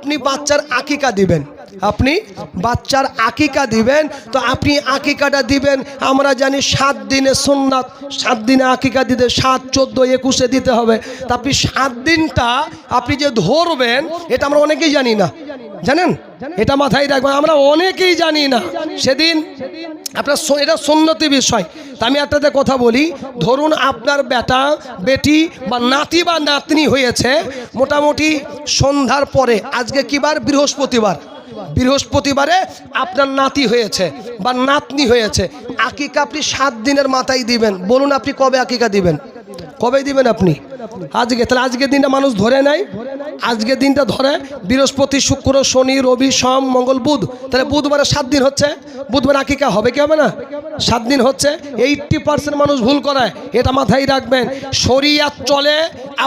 আপনি বাচ্চার আকিকা দিবেন, আপনি বাচ্চার আকিকা দিবেন, তো আপনি আকিকাটা দিবেন আমরা জানি 7 দিনে সুন্নাত, 7 দিনে আকিকা দিতে 7, 14, 21 দিতে হবে। তা আপনি 7 দিনটা আপনি যে ধরবেন এটা আমরা অনেকেই জানি না, জানেন? এটা মাথায় রাখবেন, আমরা অনেকেই জানি না। সেদিন আপনার এটা সুন্নতি বিষয়। তা আমি একটাতে কথা বলি, ধরুন আপনার বেটা বেটি বা নাতি বা নাতনি হয়েছে মোটামুটি সন্ধ্যার পরে, আজকে কি বার? বৃহস্পতিবার। বৃহস্পতিবারে আপনার নাতি হয়েছে বা নাতনি হয়েছে, আকিকা আপনি 7 দিনের মাথায় দিবেন। বলুন আপনি কবে আকিকা দিবেন? কবে দিবেন আপনি? আজকে। তাহলে আজকের দিনটা মানুষ ধরে নাই, আজকের দিনটা ধরে বৃহস্পতি, শুক্র, শনি, রবি, সোম, মঙ্গল, বুধ। তাহলে বুধবারে 7 দিন হচ্ছে, বুধবার আকিকা হবে কি হবে না? 7 দিন হচ্ছে। 80% মানুষ ভুল করে, এটা মাথায় রাখবেন। শরিয়াত চলে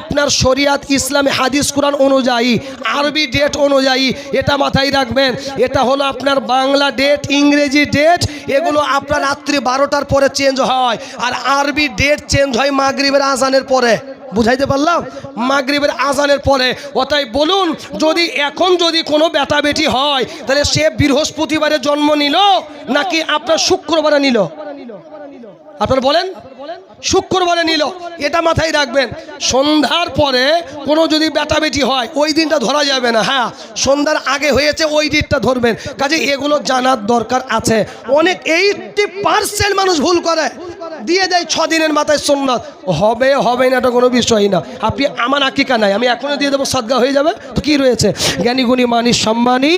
আপনার, শরিয়াত ইসলামী হাদিস কোরআন অনুযায়ী, আরবি ডেট অনুযায়ী, এটা মাথায় রাখবেন। এটা হলো আপনার বাংলা ডেট, ইংরেজি ডেট, এগুলো আপনার রাত্রি 12টার পরে চেঞ্জ হয়, আর আরবি ডেট চেঞ্জ হয় মাগরিবের আজানের পরে। বুঝাইতে পারলাম? মাগরিবের আজানের পরে। অতএব বলুন, যদি এখন যদি কোনো বেটা বেটি হয় তাহলে সে বৃহস্পতিবারে জন্ম নিল নাকি আপনার শুক্রবারে নিল? আপনারা বলেন, শুক্রবারে নিল। এটা মাথায় রাখবেন। সন্ধ্যার পরে কোনো যদি বেটা বেটি হয় ওই দিনটা ধরা যাবে না। হ্যাঁ, সন্ধ্যার আগে হয়েছে ওই দিনটা ধরবেন। কাজে এগুলো জানার দরকার আছে। অনেক 80% মানুষ ভুল করে, দিয়ে দেয় 6 দিনের মাথায় সুন্নাত। হবে হবে না, এটা কোনো বিষয় না। আপনি আমার আকিকা নাই, আমি এখনই দিয়ে দেবো, সাদগা হয়ে যাবে। তো কি রয়েছে? জ্ঞানী গুণী মানি সম্মানী।